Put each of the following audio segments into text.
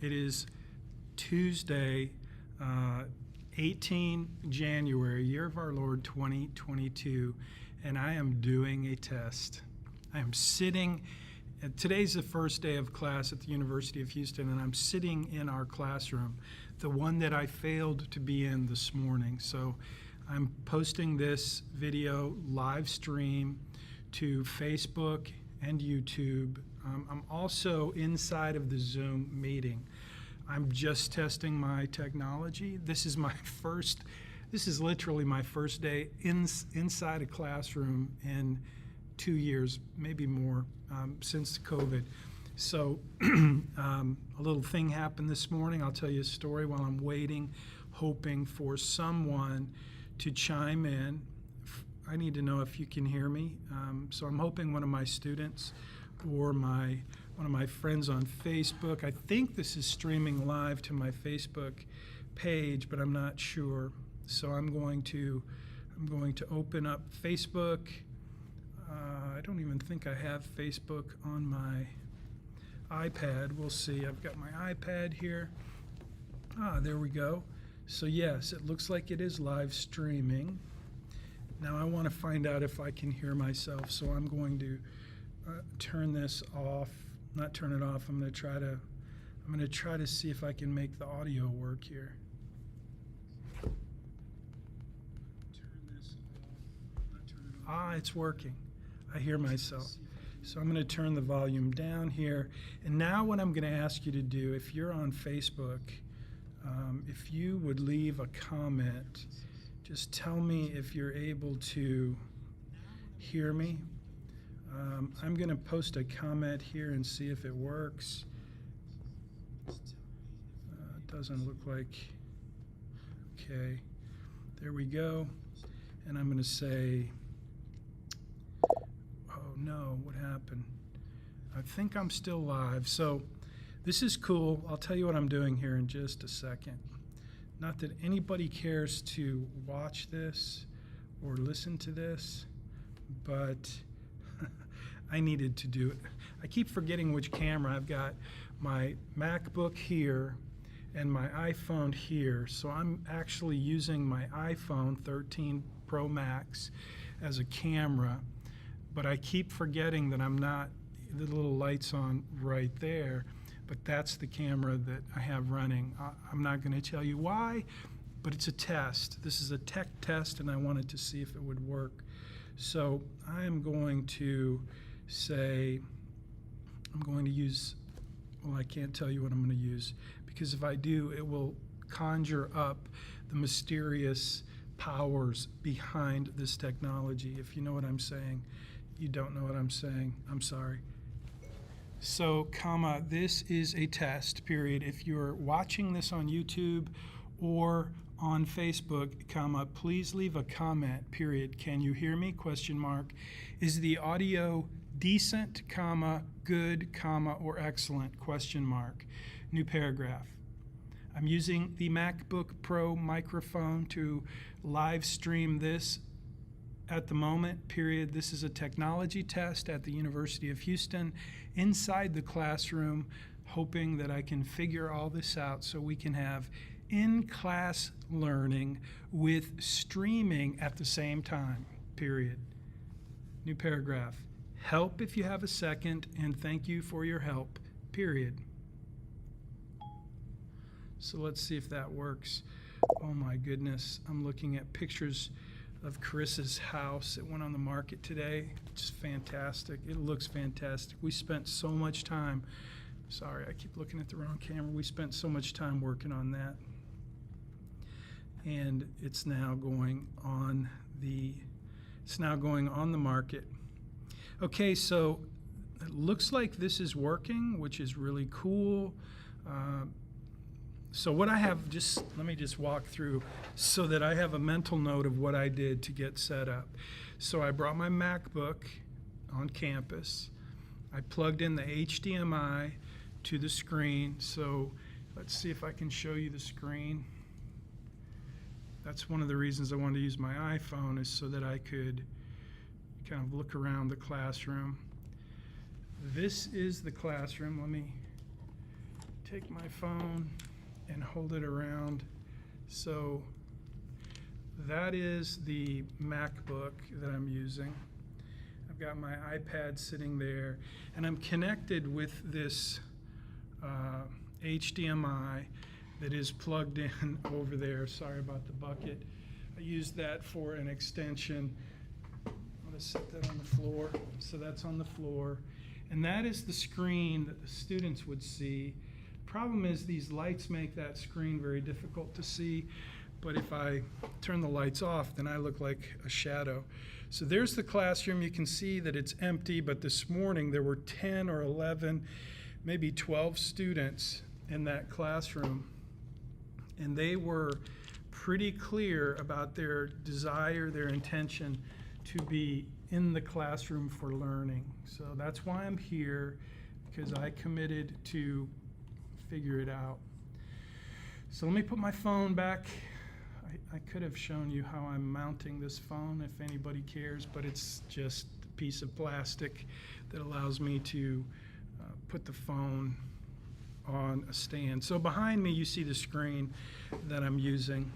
It is Tuesday, 18 January, year of our Lord 2022, and I am doing a test. I am sitting, today's the first day of class at the University of Houston, and I'm sitting in our classroom, the one that I failed to be in this morning. So I'm posting this video live stream to Facebook and YouTube. I'm also inside of the Zoom meeting. I'm just testing my technology. This is literally my first day inside a classroom in 2 years, maybe more, since COVID. So a little thing happened this morning. I'll tell you a story while I'm waiting, hoping for someone to chime in. I need to know if you can hear me. So I'm hoping one of my students or one of my friends on Facebook. I think this is streaming live to my Facebook page, but I'm not sure. So I'm going to open up Facebook. I don't even think I have Facebook on my iPad. We'll see. I've got my iPad here. There we go. So yes, it looks like it is live streaming. Now I want to find out if I can hear myself, so I'm going to turn this off. Not turn it off. I'm going to try to see if I can make the audio work here. Turn this off. Not turn it off. It's working. I hear myself. So I'm going to turn the volume down here. And now what I'm going to ask you to do, if you're on Facebook, if you would leave a comment, just tell me if you're able to hear me. I'm going to post a comment here and see if it works. It doesn't look like. Okay, there we go. And I'm going to say, oh no, what happened? I think I'm still live. So this is cool. I'll tell you what I'm doing here in just a second. Not that anybody cares to watch this or listen to this, but I needed to do it. I keep forgetting which camera. I've got my MacBook here and my iPhone here. So I'm actually using my iPhone 13 Pro Max as a camera, but I keep forgetting that I'm not, the little light's on right there, but that's the camera that I have running. I'm not going to tell you why, but it's a test. This is a tech test, and I wanted to see if it would work. So I am going to say, I'm going to use, well, I can't tell you what I'm going to use, because if I do, it will conjure up the mysterious powers behind this technology. If you know what I'm saying, you don't know what I'm saying, I'm sorry. So, this is a test, period. If you're watching this on YouTube or on Facebook, please leave a comment, period. Can you hear me? ? Is the audio decent, good, or excellent? ? New paragraph. I'm using the MacBook Pro microphone to live stream this at the moment, period. This is a technology test at the University of Houston, inside the classroom, hoping that I can figure all this out so we can have in-class learning with streaming at the same time, period. New paragraph. Help if you have a second, and thank you for your help, period. So let's see if that works. Oh my goodness, I'm looking at pictures of Carissa's house. It went on the market today. It's fantastic. It looks fantastic. We spent so much time, sorry, I keep looking at the wrong camera. We spent so much time working on that. And it's now going on the market. Okay, so it looks like this is working, which is really cool. So what I have, let me just walk through so that I have a mental note of what I did to get set up. So I brought my MacBook on campus. I plugged in the HDMI to the screen. So let's see if I can show you the screen. That's one of the reasons I wanted to use my iPhone, is so that I could kind of look around the classroom. This is the classroom. Let me take my phone and hold it around. So that is the MacBook that I'm using. I've got my iPad sitting there, and I'm connected with this HDMI that is plugged in over there. Sorry about the bucket. I used that for an extension. I'm going to set that on the floor. So that's on the floor. And that is the screen that the students would see. Problem is these lights make that screen very difficult to see. But if I turn the lights off, then I look like a shadow. So there's the classroom. You can see that it's empty, but this morning there were 10 or 11, maybe 12 students in that classroom. And they were pretty clear about their desire, their intention to be in the classroom for learning. So that's why I'm here, because I committed to figure it out. So let me put my phone back. I could have shown you how I'm mounting this phone if anybody cares, but it's just a piece of plastic that allows me to put the phone on a stand. So behind me you see the screen that I'm using.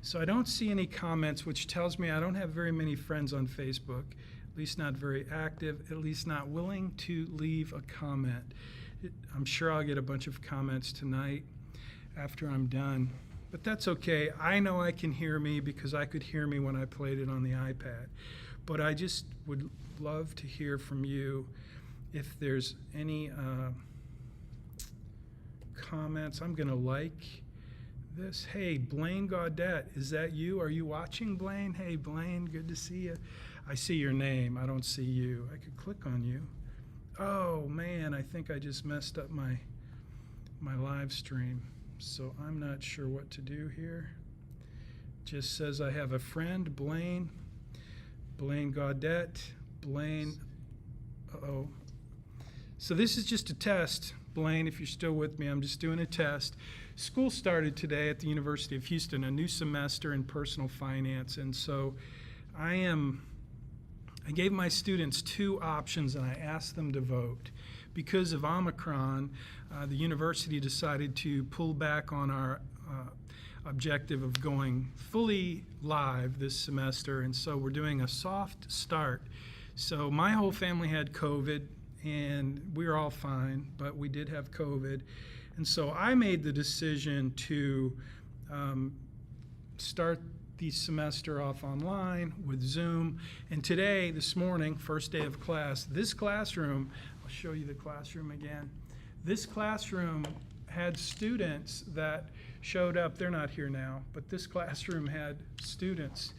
So I don't see any comments, which tells me I don't have very many friends on Facebook, at least not very active, at least not willing to leave a comment. I'm sure I'll get a bunch of comments tonight after I'm done. But that's okay. I know I can hear me because I could hear me when I played it on the iPad. But I just would love to hear from you if there's any comments. I'm going to like this. Hey, Blaine Gaudette, is that you? Are you watching, Blaine? Hey, Blaine, good to see you. I see your name. I don't see you. I could click on you. Oh, man, I think I just messed up my live stream. So I'm not sure what to do here. Just says I have a friend, Blaine Gaudette, Blaine, uh-oh. So this is just a test, Blaine, if you're still with me, I'm just doing a test. School started today at the University of Houston, a new semester in personal finance, and so I gave my students two options and I asked them to vote. Because of Omicron, the university decided to pull back on our objective of going fully live this semester, and so we're doing a soft start. So my whole family had COVID, and we were all fine, but we did have COVID. And so I made the decision to start the semester off online with Zoom. And today, this morning, first day of class, this classroom, I'll show you the classroom again. This classroom had students that showed up. They're not here now, but this classroom had students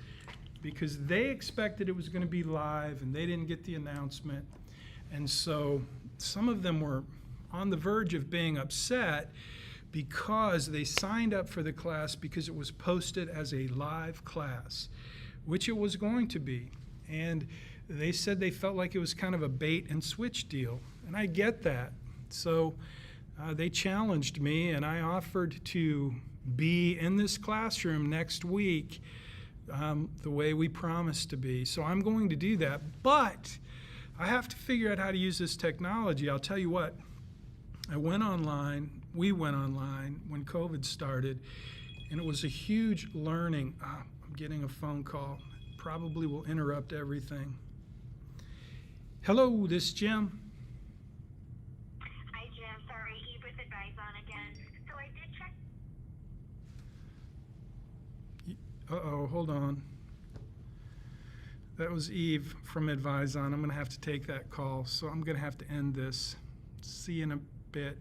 because they expected it was going to be live and they didn't get the announcement. And so some of them were on the verge of being upset because they signed up for the class because it was posted as a live class, which it was going to be. And they said they felt like it was kind of a bait and switch deal. And I get that. So they challenged me, and I offered to be in this classroom next week the way we promised to be. So I'm going to do that. But I have to figure out how to use this technology. I'll tell you what. We went online when COVID started, and it was a huge learning. I'm getting a phone call. Probably will interrupt everything. Hello, this is Jim. Hi, Jim. Sorry, Eve with Advizon again. So I did check. Uh-oh, hold on. That was Eve from Advizon. I'm going to have to take that call, so I'm going to have to end this. See you in a bit.